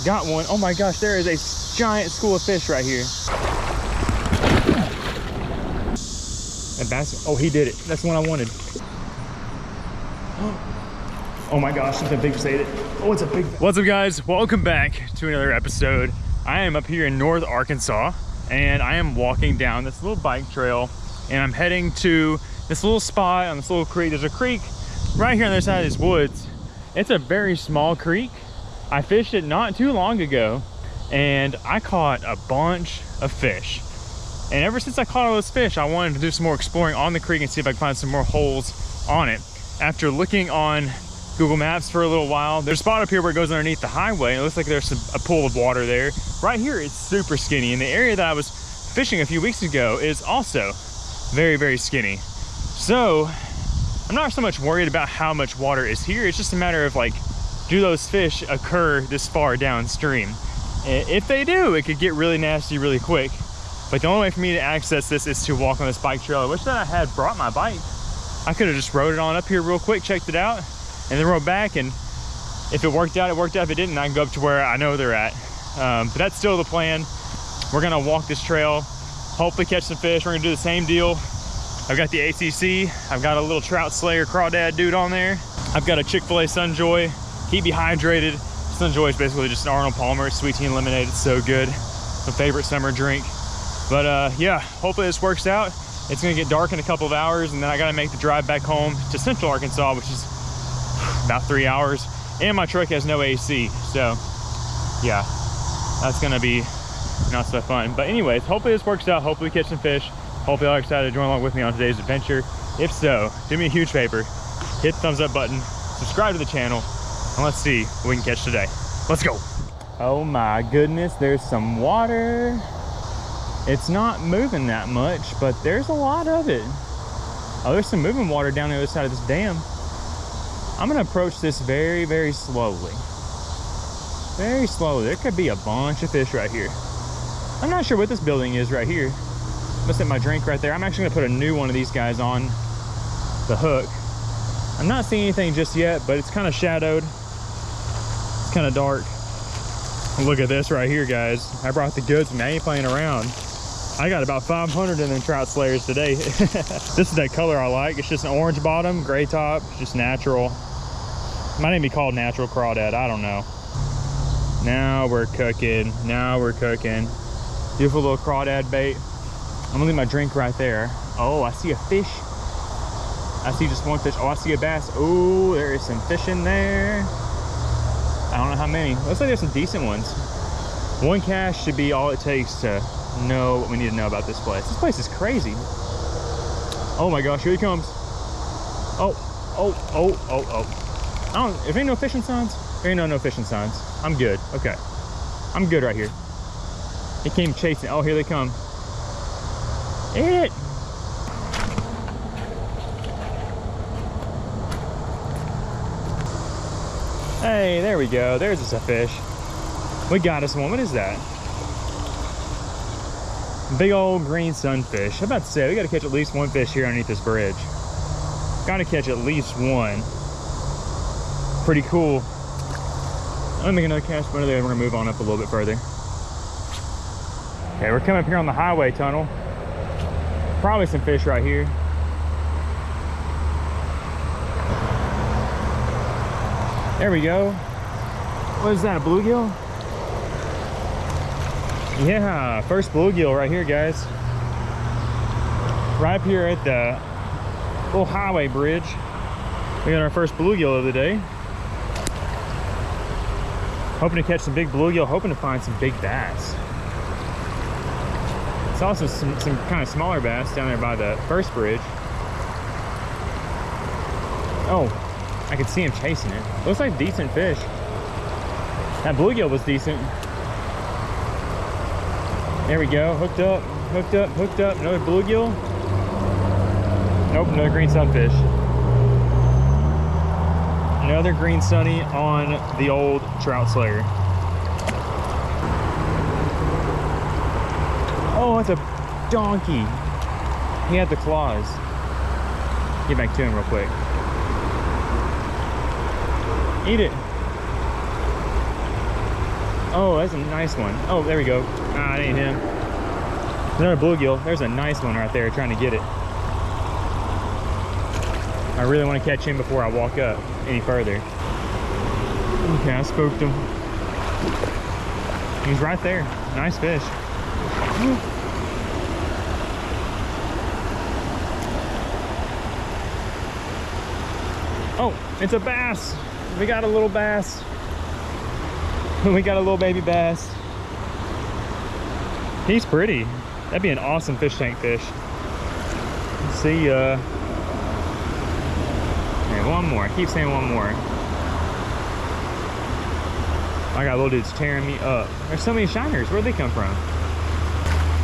Got one. Oh my gosh, there is a giant school of fish right here. A basket. Oh, he did it. That's the one I wanted. Oh my gosh, something big just ate it. Oh, it's a big. What's up, guys? Welcome back to another episode. I am up here in North Arkansas, and I am walking down this little bike trail, and I'm heading to this little spot on this little creek. There's a creek right here on the other side of these woods. It's a very small creek. I fished it not too long ago, and I caught a bunch of fish. And ever since I caught all those fish, I wanted to do some more exploring on the creek and see if I can find some more holes on it. After looking on Google Maps for a little while, there's a spot up here where it goes underneath the highway, and it looks like there's a pool of water there. Right here, it's super skinny, and the area that I was fishing a few weeks ago is also very, very skinny. So I'm not so much worried about how much water is here. It's just a matter of like, do those fish occur this far downstream? If they do, it could get really nasty really quick. But the only way for me to access this is to walk on this bike trail. I wish that I had brought my bike. I could have just rode it on up here real quick, checked it out, and then rode back. And if it worked out, it worked out. If it didn't, I can go up to where I know they're at. But that's still the plan. We're gonna walk this trail, hopefully catch some fish. We're gonna do the same deal. I've got the ACC. I've got a little trout slayer crawdad dude on there. I've got a Chick-fil-A Sunjoy. Keep you hydrated. Sunjoy is basically just an Arnold Palmer sweet tea and lemonade. It's so good. My favorite summer drink. But yeah, hopefully this works out. It's gonna get dark in a couple of hours, and then I gotta make the drive back home to Central Arkansas, which is about 3 hours. And my truck has no AC, so yeah, that's gonna be not so fun. But anyways, hopefully this works out. Hopefully we catch some fish. Hopefully y'all are excited to join along with me on today's adventure. If so, do me a huge favor, hit the thumbs up button, subscribe to the channel, and let's see what we can catch today. Let's go. Oh my goodness, there's some water. It's not moving that much, but there's a lot of it. Oh, there's some moving water down the other side of this dam. I'm gonna approach this very, very slowly. Very slowly. There could be a bunch of fish right here. I'm not sure what this building is right here. I'm gonna set my drink right there. I'm actually gonna put a new one of these guys on the hook. I'm not seeing anything just yet, but it's kind of shadowed. It's kind of dark. Look at this right here, guys. I brought the goods and I ain't playing around. I got about 500 in them trout slayers today. This is that color I like. It's just an orange bottom, gray top, just natural. Might even be called natural crawdad, I don't know. Now we're cooking, now we're cooking. Beautiful little crawdad bait. I'm gonna leave my drink right there. Oh, I see a fish. I see just one fish. Oh, I see a bass. Oh, there is some fish in there. I don't know how many. Looks like there's some decent ones. One cast should be all it takes to know what we need to know about this place. This place is crazy. Oh my gosh, here he comes. Oh, oh, oh, oh, oh. I don't, if ain't no fishing signs, there ain't no fishing signs. I'm good, okay. I'm good right here. He came chasing. Oh, here they come. Eat it. Hey, there we go. There's just a fish. We got us one. What is that? Big old green sunfish. I'm about to say, we got to catch at least one fish here underneath this bridge. Got to catch at least one. Pretty cool. Let me make another cast, but we're gonna move on up a little bit further. Okay, we're coming up here on the highway tunnel. Probably some fish right here. There we go. What is that, a bluegill? Yeah, first bluegill right here, guys. Right up here at the little highway bridge. We got our first bluegill of the day. Hoping to catch some big bluegill, hoping to find some big bass. It's also some kind of smaller bass down there by the first bridge. Oh, I can see him chasing it. Looks like decent fish. That bluegill was decent. There we go, hooked up, hooked up, hooked up. Another bluegill. Nope, another green sunfish. Another green sunny on the old trout slayer. Oh, it's a donkey. He had the claws. Get back to him real quick. Eat it. Oh, that's a nice one. Oh, there we go. Ah, it ain't him. Another bluegill. There's a nice one right there trying to get it. I really want to catch him before I walk up any further. Okay, I spooked him. He's right there. Nice fish. Oh, it's a bass. We got a little bass. We got a little baby bass. He's pretty. That'd be an awesome fish tank fish. See ya. Okay, one more. I keep saying one more. I got little dudes tearing me up. There's so many shiners. Where'd they come from?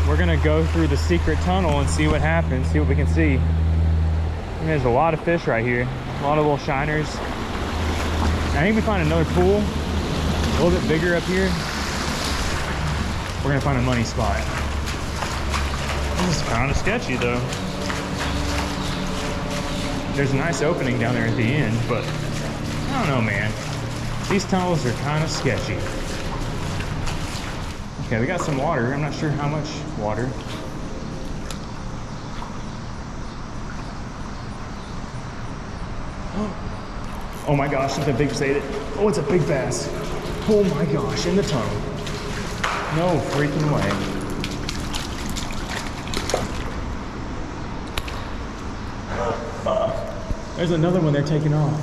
We're gonna go through the secret tunnel and see what happens, see what we can see. And there's a lot of fish right here. A lot of little shiners. I think we find another pool, a little bit bigger up here. We're gonna find a money spot. This is kind of sketchy though. There's a nice opening down there at the end, but I don't know, man. These tunnels are kind of sketchy. Okay, we got some water. I'm not sure how much water. Oh my gosh, something big just ate it. Oh, it's a big bass. Oh my gosh, in the tunnel. No freaking way. There's another one they're taking off.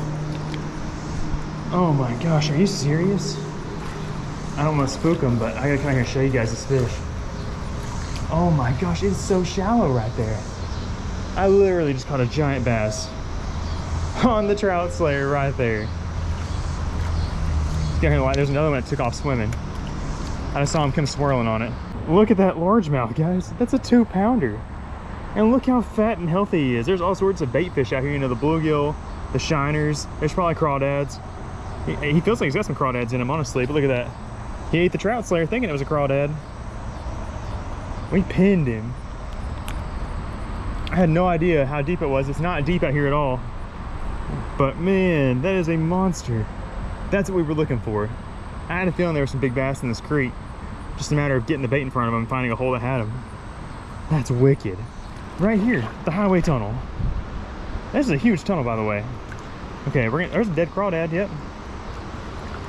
Oh my gosh, are you serious? I don't want to spook them, but I gotta come here and show you guys this fish. Oh my gosh, it's so shallow right there. I literally just caught a giant bass on the trout slayer right there. There's another one that took off swimming. I just saw him come swirling on it. Look at that largemouth, guys. That's a 2-pounder. And look how fat and healthy he is. There's all sorts of bait fish out here. You know, the bluegill, the shiners. There's probably crawdads. He feels like he's got some crawdads in him, honestly. But look at that. He ate the trout slayer thinking it was a crawdad. We pinned him. I had no idea how deep it was. It's not deep out here at all. But man, that is a monster. That's what we were looking for. I had a feeling there was some big bass in this creek. Just a matter of getting the bait in front of him and finding a hole that had him. That's wicked. Right here, the highway tunnel. This is a huge tunnel, by the way. Okay, there's a dead crawdad, yep.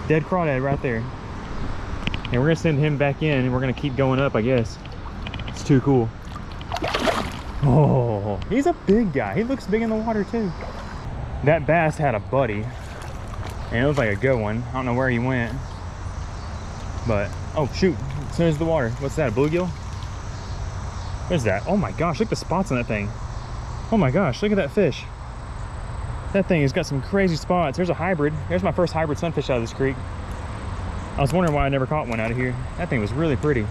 Dead crawdad right there. And we're gonna send him back in and we're gonna keep going up, I guess. It's too cool. Oh, he's a big guy. He looks big in the water too. That bass had a buddy. And it was like a good one. I don't know where he went. But, oh shoot, as soon as the water. What's that, a bluegill? What is that? Oh my gosh, look at the spots on that thing. Oh my gosh, look at that fish. That thing has got some crazy spots. There's a hybrid. There's my first hybrid sunfish out of this creek. I was wondering why I never caught one out of here. That thing was really pretty.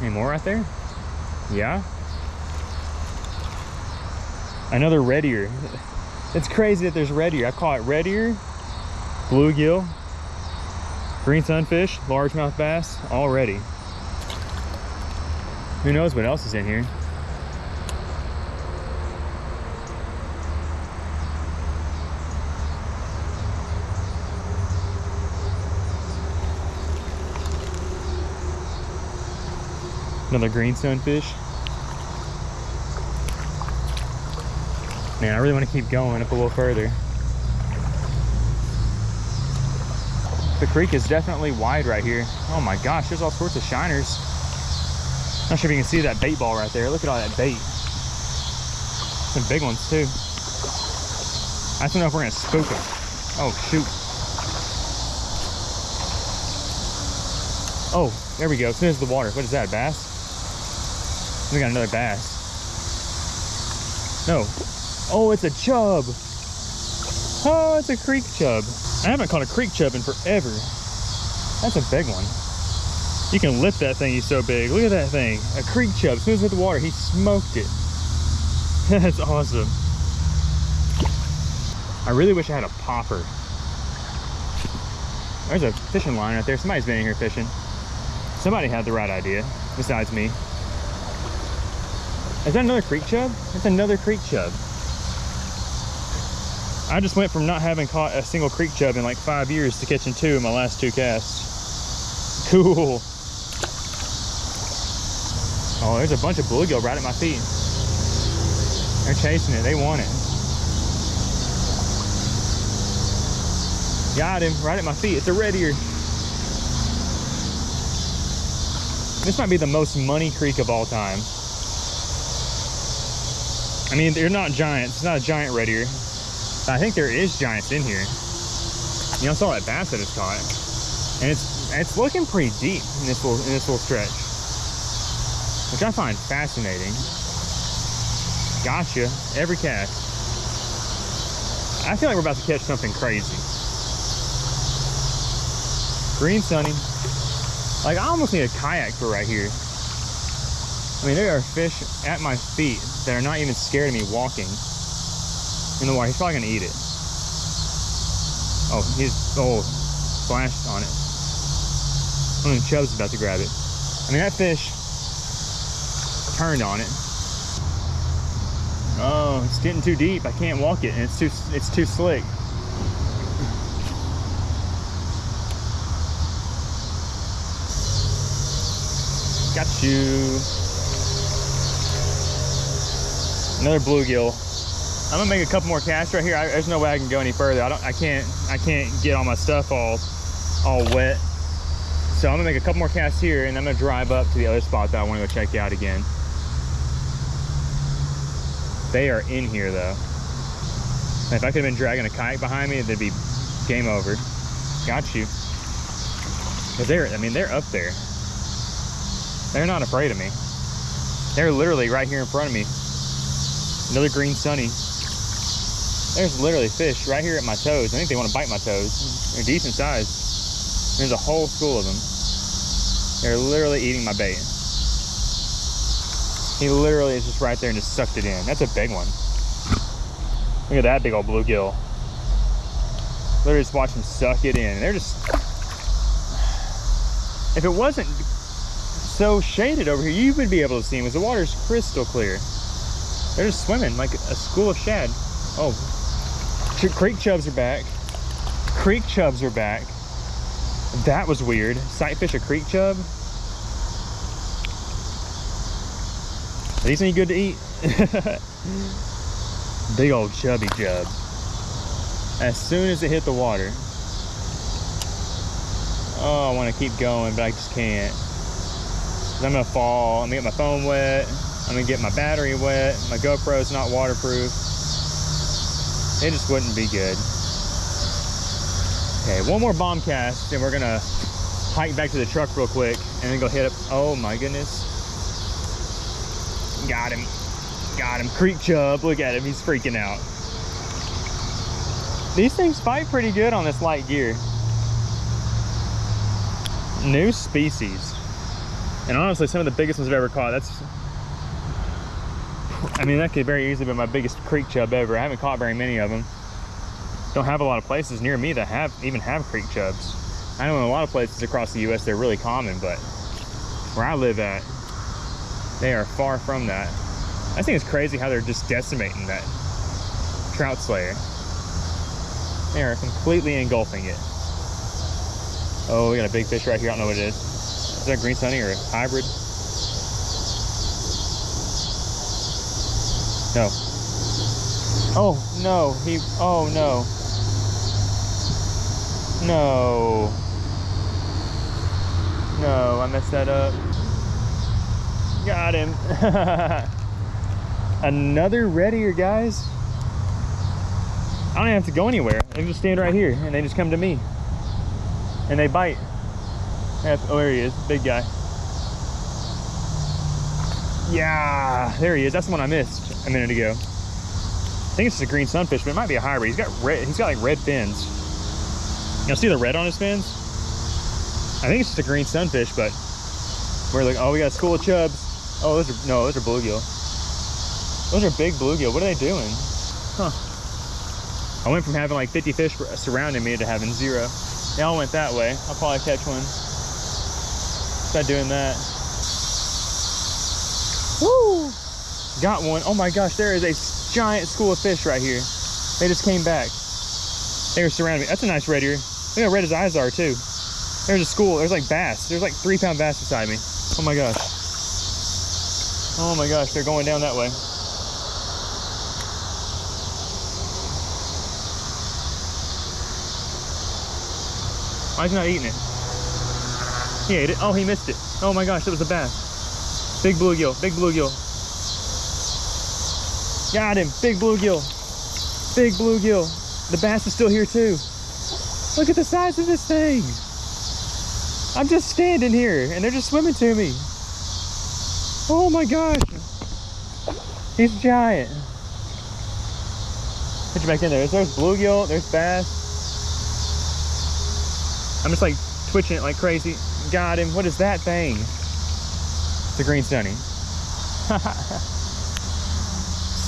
Any more right there? Yeah. Another red ear. It's crazy that there's red ear. I've caught red ear, bluegill, green sunfish, largemouth bass already. Who knows what else is in here? Another green sunfish. Man, I really want to keep going up a little further. The creek is definitely wide right here. Oh my gosh, there's all sorts of shiners. Not sure if you can see that bait ball right there. Look at all that bait. Some big ones too. I just don't know if we're gonna spook them. Oh shoot. Oh, there we go. As soon as the water. What is that, bass? We got another bass. No. Oh, it's a chub. Oh, it's a creek chub. I haven't caught a creek chub in forever. That's a big one. You can lift that thing, he's so big. Look at that thing. A creek chub. As soon as it hit the water, he smoked it. That's awesome. I really wish I had a popper. There's a fishing line right there. Somebody's been in here fishing. Somebody had the right idea, besides me. Is that another creek chub? It's another creek chub. I just went from not having caught a single creek chub in like 5 years to catching 2 in my last 2 casts. Cool. Oh, there's a bunch of bluegill right at my feet. They're chasing it, they want it. Got him, right at my feet. It's a red ear. This might be the most money creek of all time. I mean, they're not giants. It's not a giant red ear. But I think there is giants in here. You know, I saw that bass that it's caught. And it's looking pretty deep in this little stretch, which I find fascinating. Gotcha, every cast. I feel like we're about to catch something crazy. Green sunny. Like, I almost need a kayak for right here. I mean, there are fish at my feet that are not even scared of me walking in the water. He's probably gonna eat it. Oh, splashed on it. One of the chubs is about to grab it. I mean, that fish turned on it. Oh, it's getting too deep. I can't walk it, and it's too slick. Got you. Another bluegill. I'm gonna make a couple more casts right here. There's no way I can go any further. I can't get all my stuff all wet. So I'm gonna make a couple more casts here, and I'm gonna drive up to the other spot that I want to go check out again. They are in here though. And if I could have been dragging a kayak behind me, it'd be game over. Got you. Cause they're up there. They're not afraid of me. They're literally right here in front of me. Another green sunny. There's literally fish right here at my toes. I think they want to bite my toes. They're decent size. There's a whole school of them. They're literally eating my bait. He literally is just right there and just sucked it in. That's a big one. Look at that big old bluegill. Literally just watch him suck it in. They're just... If it wasn't so shaded over here, you would be able to see them because the water's crystal clear. They're just swimming like a school of shad. Oh, creek chubs are back. Creek chubs are back. That was weird. Sight fish a creek chub. Are these any good to eat? Big old chubby chub. As soon as it hit the water. Oh, I want to keep going, but I just can't. I'm gonna fall. I'm gonna get my phone wet. I'm gonna get my battery wet. My GoPro's not waterproof. It just wouldn't be good. Okay, one more bomb cast, and we're gonna hike back to the truck real quick, and then go hit up. Oh my goodness. Got him. Got him. Creek chub. Look at him. He's freaking out. These things fight pretty good on this light gear. New species. And honestly, some of the biggest ones I've ever caught. I mean, that could very easily be my biggest creek chub ever. I haven't caught very many of them. Don't have a lot of places near me that even have creek chubs. I know in a lot of places across the US they're really common, but where I live at, they are far from that. I think it's crazy how they're just decimating that trout slayer. They are completely engulfing it. Oh, we got a big fish right here. I don't know what it is. Is that green sunny or a hybrid? No. Oh no, oh no. No. No, I messed that up. Got him. Another red ear, guys. I don't even have to go anywhere. They just stand right here and they just come to me. And they bite. Oh, there he is, big guy. Yeah, there he is. That's the one I missed a minute ago. I think it's just a green sunfish, but it might be a hybrid. He's got like red fins. You see the red on his fins? I think it's just a green sunfish, but we're like, oh, we got a school of chubs. Oh, those are bluegill. Those are big bluegill. What are they doing? Huh. I went from having like 50 fish surrounding me to having 0. They all went that way. I'll probably catch one. Start doing that. Woo! Got one. Oh my gosh, there is a giant school of fish right here. They just came back. They were surrounding me. That's a nice red ear. Look how red his eyes are too. There's a school. There's like bass. There's like 3-pound bass beside me. Oh my gosh. Oh my gosh, they're going down that way. Why is he not eating it? He ate it. Oh, he missed it. Oh my gosh, it was a bass. Big bluegill, big bluegill. Got him, big bluegill. Big bluegill. The bass is still here too. Look at the size of this thing. I'm just standing here and they're just swimming to me. Oh my gosh. He's giant. Put you back in there. There's bluegill, there's bass. I'm just like twitching it like crazy. Got him. What is that thing? It's a green stunny.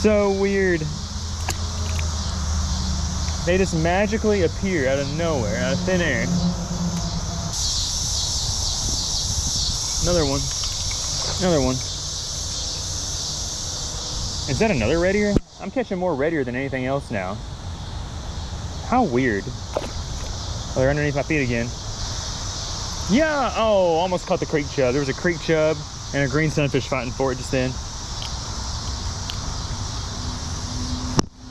So weird. They just magically appear out of nowhere, out of thin air. Another one. Another one. Is that another red ear? I'm catching more red ear than anything else now. How weird. Oh, they're underneath my feet again. Yeah, oh, almost caught the creek chub. There was a creek chub and a green sunfish fighting for it just then.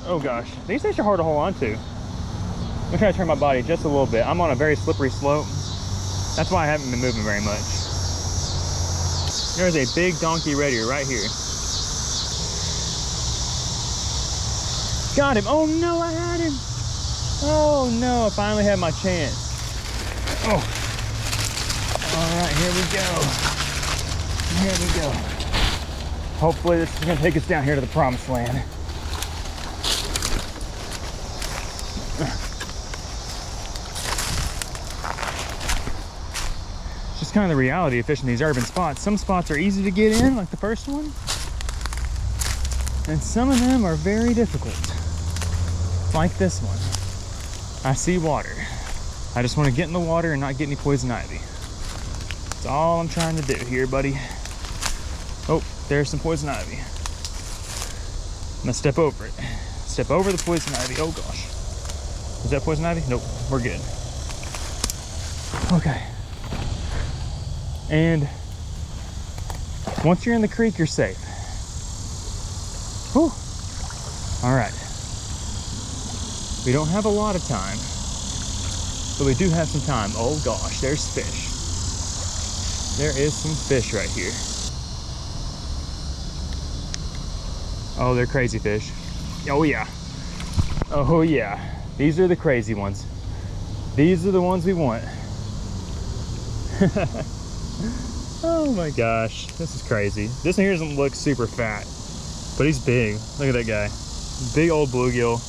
Oh gosh, these fish are hard to hold on to. I'm gonna try to turn my body just a little bit. I'm on a very slippery slope. That's why I haven't been moving very much. There's a big donkey red ear right here. Got him. Oh no, I had him. Oh no, I finally had my chance. Oh. All right, here we go. Here we go. Hopefully this is gonna take us down here to the promised land. It's just kind of the reality of fishing these urban spots. Some spots are easy to get in, like the first one, and some of them are very difficult, like this one. I see water. I just want to get in the water and not get any poison ivy. That's all I'm trying to do here, buddy. Oh, there's some poison ivy. I'm gonna step over it. Step over the poison ivy. Oh gosh. Is that poison ivy? Nope, we're good. Okay. And once you're in the creek, you're safe. Whew. All right. We don't have a lot of time, but we do have some time. Oh gosh, there's fish. There is some fish right here. Oh, they're crazy fish. Oh yeah. Oh yeah. These are the crazy ones. These are the ones we want. Oh my gosh, this is crazy. This one here doesn't look super fat, but he's big. Look at that guy. Big old bluegill.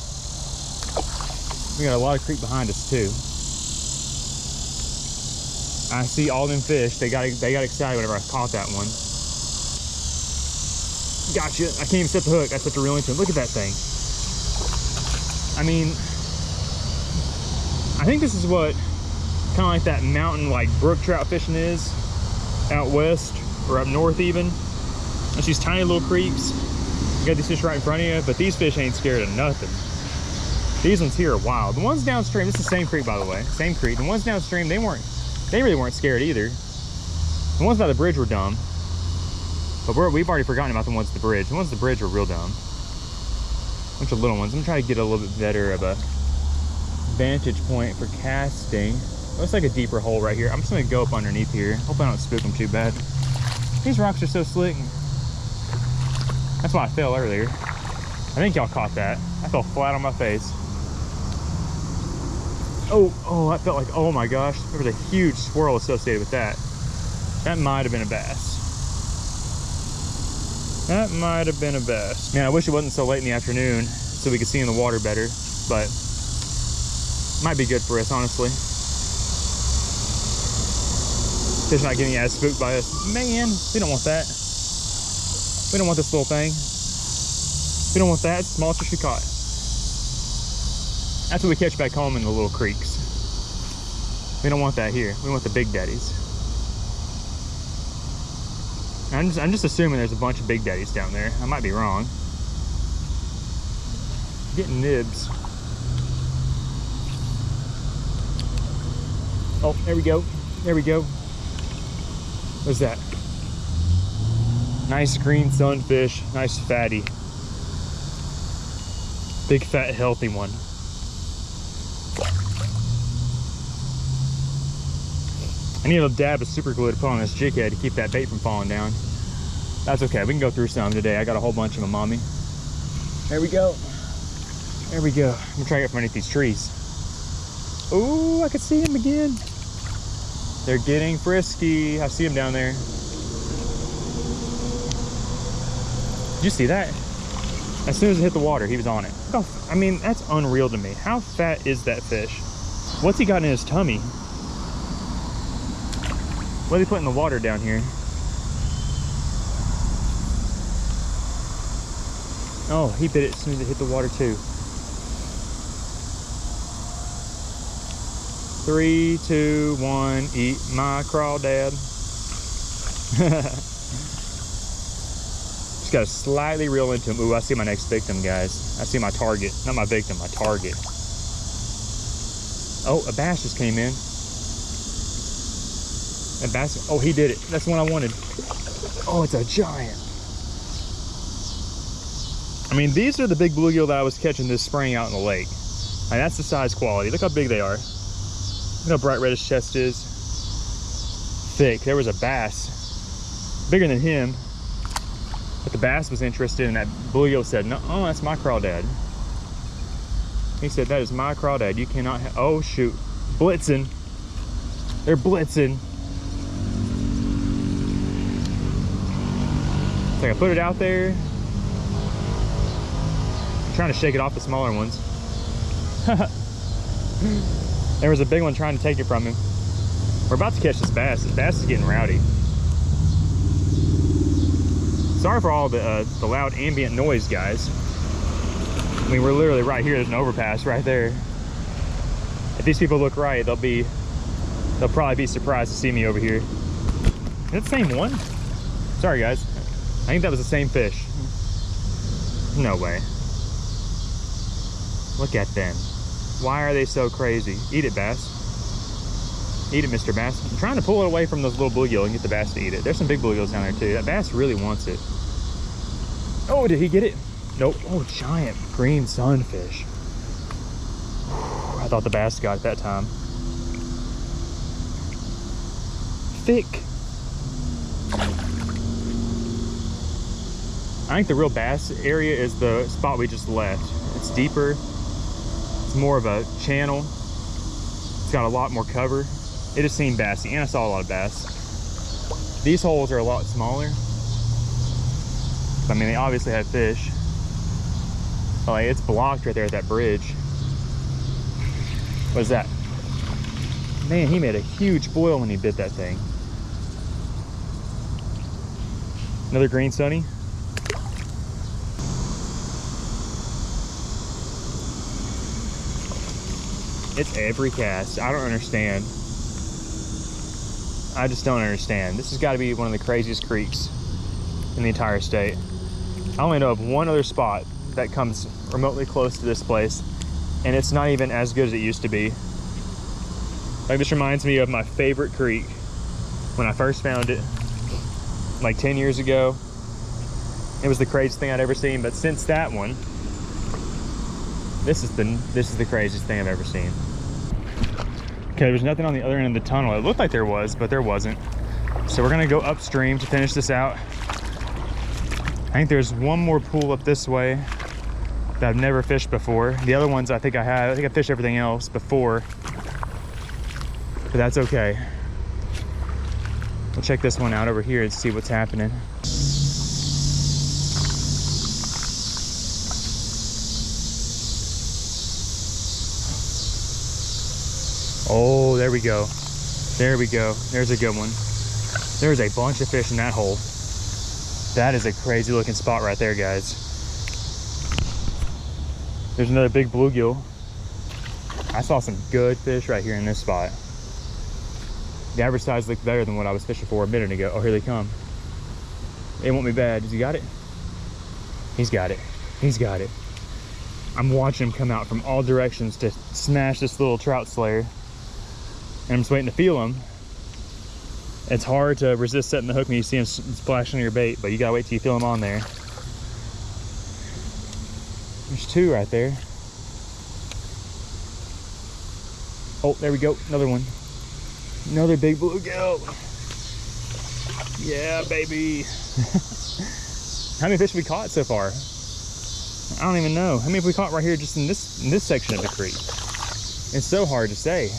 We got a lot of creek behind us too. I see all them fish. They got excited whenever I caught that one. Gotcha. I can't even set the hook. I set the reel into it. Look at that thing. I mean, I think this is what kind of like that mountain like brook trout fishing is out west or up north even. It's these tiny little creeks. You got these fish right in front of you, but these fish ain't scared of nothing. These ones here are wild. The ones downstream, this is the same creek by the way, same creek. The ones downstream, they really weren't scared either. The ones by the bridge were dumb, but we've already forgotten about the ones at the bridge. The ones at the bridge were real dumb. A bunch of little ones. I'm gonna try to get a little bit better of a vantage point for casting. Looks like a deeper hole right here. I'm just gonna go up underneath here. Hope I don't spook them too bad. These rocks are so slick. That's why I fell earlier. I think y'all caught that. I fell flat on my face. Oh, I felt like, oh my gosh, there was a huge swirl associated with that. That might have been a bass. That might have been a bass. Man, I wish it wasn't so late in the afternoon so we could see in the water better, but might be good for us, honestly. Fish not getting as spooked by us. Man, we don't want that. We don't want this little thing. We don't want that. It's the smallest fish we caught. That's what we catch back home in the little creeks. We don't want that here. We want the big daddies. I'm just assuming there's a bunch of big daddies down there. I might be wrong. Getting nibs. Oh, there we go. There we go. What's that? Nice green sunfish. Nice fatty. Big fat healthy one. I need a dab of super glue to put on this jig head to keep that bait from falling down. That's okay, we can go through some today. I got a whole bunch of them on me. There we go. There we go. I'm gonna try to get from underneath these trees. Oh, I can see them again. They're getting frisky. I see them down there. Did you see that? As soon as it hit the water, he was on it. I mean, that's unreal to me. How fat is that fish? What's he got in his tummy? What are they putting in the water down here? Oh, he bit it as soon as it hit the water too. 3, 2, 1, eat my crawdad. Just gotta slightly reel into him. Ooh, I see my next victim, guys. I see my target. Not my victim, my target. Oh, a bass just came in. A bass. Oh, he did it. That's the one I wanted. Oh, it's a giant. I mean, these are the big bluegill that I was catching this spring out in the lake. And that's the size quality. Look how big they are. Look how bright red his chest is. Thick. There was a bass. Bigger than him. But the bass was interested, and that bluegill said, no, oh, that's my crawdad. He said, that is my crawdad. You cannot have, oh shoot. Blitzing. They're blitzing. So I put it out there. I'm trying to shake it off the smaller ones. There was a big one trying to take it from him. We're about to catch this bass. This bass is getting rowdy. Sorry for all the loud ambient noise, guys. I mean, we're literally right here. There's an overpass right there. If these people look right, they'll probably be surprised to see me over here. Is that the same one? Sorry, guys. I think that was the same fish. No way. Look at them. Why are they so crazy? Eat it, bass. Eat it, Mr. Bass. I'm trying to pull it away from those little bluegill and get the bass to eat it. There's some big bluegills down there too. That bass really wants it. Oh, did he get it? Nope. Oh, giant green sunfish. I thought the bass got it that time. Thick. I think the real bass area is the spot we just left. It's deeper. It's more of a channel. It's got a lot more cover. It has seen bassy, and I saw a lot of bass. These holes are a lot smaller. I mean, they obviously have fish. Oh, it's blocked right there at that bridge. What is that? Man, he made a huge boil when he bit that thing. Another green sunny. It's every cast. I don't understand. I just don't understand. This has got to be one of the craziest creeks in the entire state. I only know of one other spot that comes remotely close to this place, and it's not even as good as it used to be. Like, this reminds me of my favorite creek when I first found it, like 10 years ago. It was the craziest thing I'd ever seen, but since that one, this is the craziest thing I've ever seen. Okay, there's nothing on the other end of the tunnel. It looked like there was, but there wasn't. So we're gonna go upstream to finish this out. I think there's one more pool up this way that I've never fished before. The other ones I think I fished everything else before, but that's okay. We'll check this one out over here and see what's happening. Oh, there we go. There we go. There's a good one. There's a bunch of fish in that hole. That is a crazy looking spot right there, guys. There's another big bluegill. I saw some good fish right here in this spot. The average size looked better than what I was fishing for a minute ago. Oh, here they come. They want me bad. Has he got it? He's got it. He's got it. I'm watching him come out from all directions to smash this little trout slayer. And I'm just waiting to feel them. It's hard to resist setting the hook when you see them splashing on your bait, but you gotta wait till you feel them on there. There's two right there. Oh, there we go, another one. Another big bluegill. Yeah, baby. How many fish have we caught so far? I don't even know. How many have we caught right here just in this section of the creek? It's so hard to say.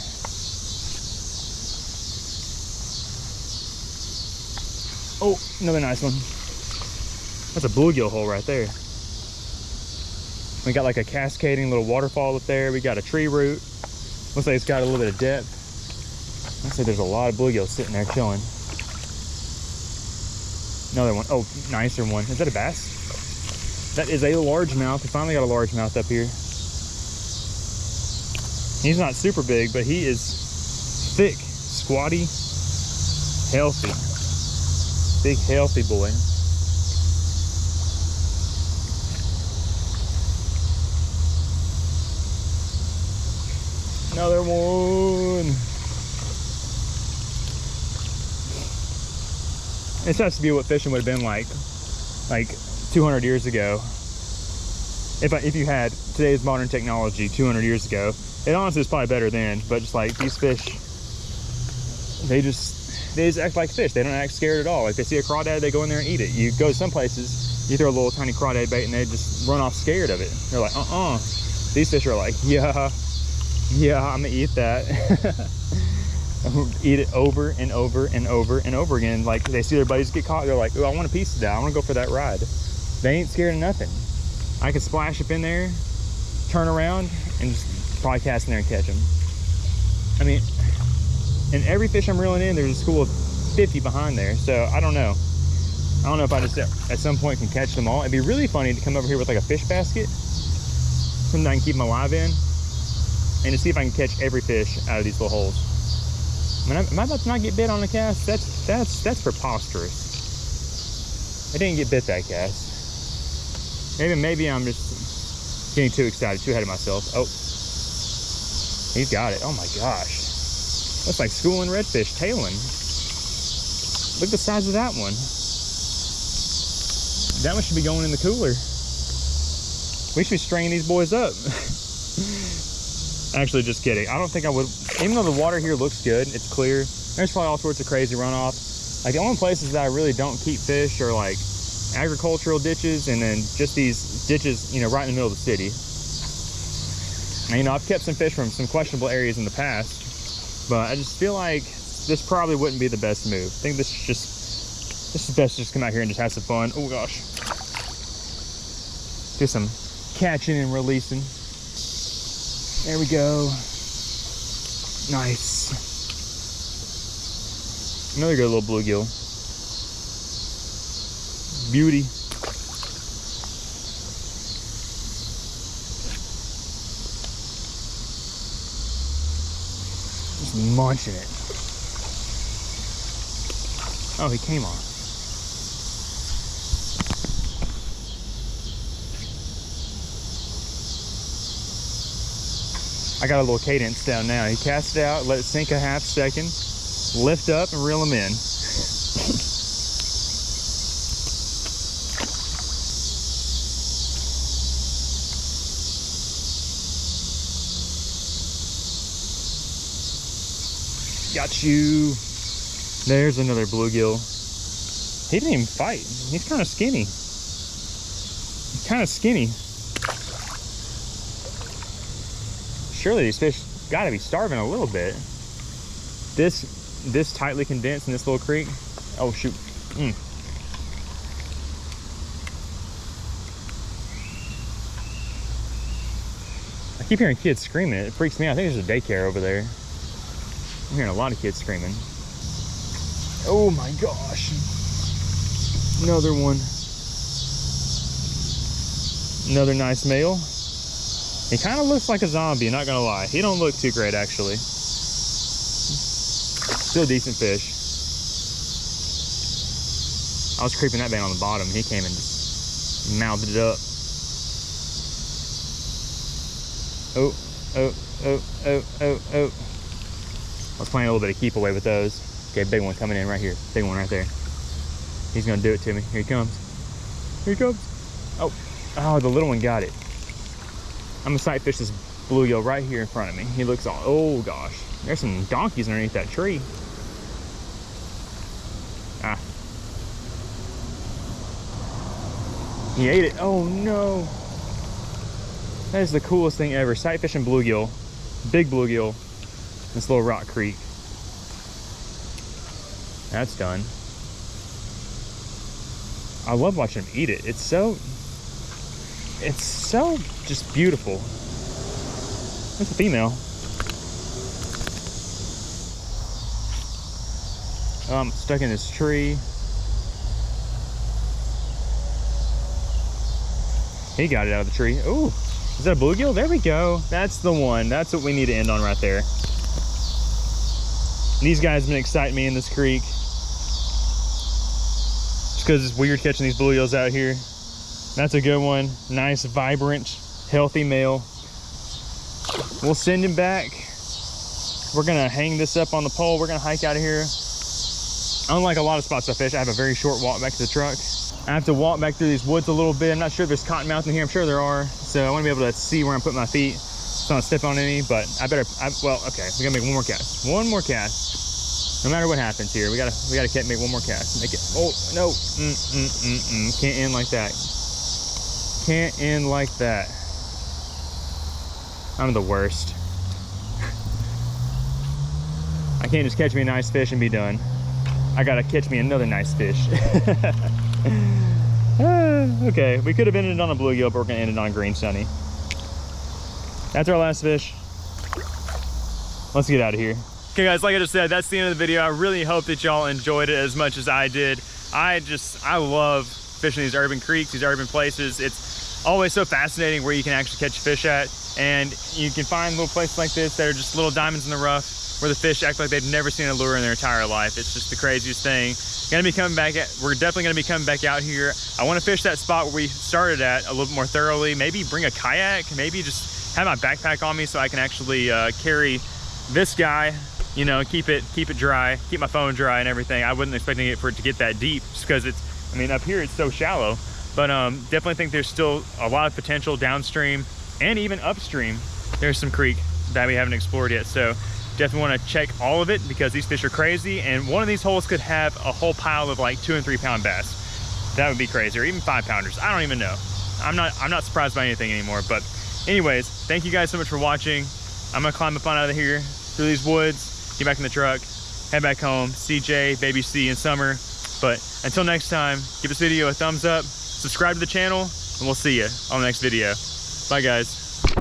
Oh, another nice one. That's a bluegill hole right there. We got like a cascading little waterfall up there. We got a tree root. Looks like it's got a little bit of depth. Looks like there's a lot of bluegills sitting there chilling. Another one. Oh, nicer one. Is that a bass? That is a largemouth. We finally got a largemouth up here. He's not super big, but he is thick, squatty, healthy. Big, healthy boy. Another one. This has to be what fishing would have been like 200 years ago. If you had today's modern technology 200 years ago, it honestly is probably better then. But just like these fish, they just act like fish. They don't act scared at all. Like they see a crawdad, they go in there and eat it. You go to some places, you throw a little tiny crawdad bait and they just run off scared of it. They're like, These fish are like, yeah, I'm gonna eat that. Eat it over and over and over and over again. Like they see their buddies get caught, they're like, oh, I want a piece of that. I want to go for that ride. They ain't scared of nothing. I could splash up in there, turn around, and just probably cast in there and catch them. I mean, and every fish I'm reeling in, there's a school of 50 behind there. So I don't know. I don't know if I just at some point can catch them all. It'd be really funny to come over here with like a fish basket, something I can keep them alive in, and to see if I can catch every fish out of these little holes. I mean, am I about to not get bit on a cast? That's preposterous. I didn't get bit that cast. Maybe I'm just getting too excited, too ahead of myself. Oh, he's got it. Oh my gosh. Looks like schooling redfish tailing. Look at the size of that one. That one should be going in the cooler. We should be stringing these boys up. Actually, just kidding. I don't think I would, even though the water here looks good, it's clear, there's probably all sorts of crazy runoff. Like the only places that I really don't keep fish are like agricultural ditches and then just these ditches, you know, right in the middle of the city. And, you know, I've kept some fish from some questionable areas in the past, but I just feel like this probably wouldn't be the best move. I think this is best to just come out here and just have some fun. Oh gosh. Do some catching and releasing. There we go. Nice. Another good little bluegill. Beauty. Just munching it. Oh, he came on. I got a little cadence down now. He casts it out, let it sink a half second, lift up and reel him in. Got you. There's another bluegill. He didn't even fight. He's kind of skinny. He's kind of skinny. Surely these fish gotta be starving a little bit. This tightly condensed in this little creek. Oh shoot. I keep hearing kids screaming. It freaks me out. I think there's a daycare over there. I'm hearing a lot of kids screaming. Oh my gosh. Another one. Another nice male. He kind of looks like a zombie, not gonna lie. He don't look too great, actually. Still decent fish. I was creeping that bait on the bottom. He came and just mouthed it up. Oh, oh, oh, oh, oh, oh. Let's play a little bit of keep away with those. Okay, big one coming in right here. Big one right there. He's gonna do it to me. Here he comes. Here he comes. Oh, oh, the little one got it. I'm gonna sight fish this bluegill right here in front of me. He looks all, oh gosh. There's some donkeys underneath that tree. Ah. He ate it. Oh no. That is the coolest thing ever. Sight fishing bluegill. Big bluegill. This little rock creek. That's done. I love watching him eat it. It's so just beautiful. It's a female. Stuck in this tree. He got it out of the tree. Ooh, is that a bluegill? There we go. That's the one. That's what we need to end on right there. These guys have been exciting me in this creek. Just because it's weird catching these bluegills out here. That's a good one. Nice, vibrant, healthy male. We'll send him back. We're gonna hang this up on the pole. We're gonna hike out of here. Unlike a lot of spots I fish, I have a very short walk back to the truck. I have to walk back through these woods a little bit. I'm not sure if there's cottonmouths in here. I'm sure there are. So I want to be able to see where I'm putting my feet. So I don't step on any, but I better, well, okay. We gotta make one more cast. One more cast. No matter what happens here, we gotta make one more cast. Make it, oh, no. Can't end like that. Can't end like that. I'm the worst. I can't just catch me a nice fish and be done. I gotta catch me another nice fish. Okay, we could have ended on a bluegill, but we're gonna end it on a green sunny. That's our last fish. Let's get out of here. Okay guys, like I just said, that's the end of the video. I really hope that y'all enjoyed it as much as I did. I love fishing these urban creeks, these urban places. It's always so fascinating where you can actually catch fish at. And you can find little places like this that are just little diamonds in the rough where the fish act like they've never seen a lure in their entire life. It's just the craziest thing. We're definitely gonna be coming back out here. I wanna fish that spot where we started at a little bit more thoroughly. Maybe bring a kayak, maybe just have my backpack on me so I can actually carry this guy, you know, keep it dry, keep my phone dry and everything. I wasn't expecting it for it to get that deep just because it's, I mean, up here it's so shallow, but definitely think there's still a lot of potential downstream and even upstream. There's some creek that we haven't explored yet. So definitely want to check all of it because these fish are crazy, and one of these holes could have a whole pile of like 2 and 3 pound bass. That would be crazy, or even 5 pounders. I don't even know. I'm not surprised by anything anymore. But anyways, thank you guys so much for watching. I'm gonna climb up on out of here through these woods, get back in the truck, head back home, CJ, baby C, and Summer. But until next time, give this video a thumbs up, subscribe to the channel, and we'll see you on the next video. Bye guys.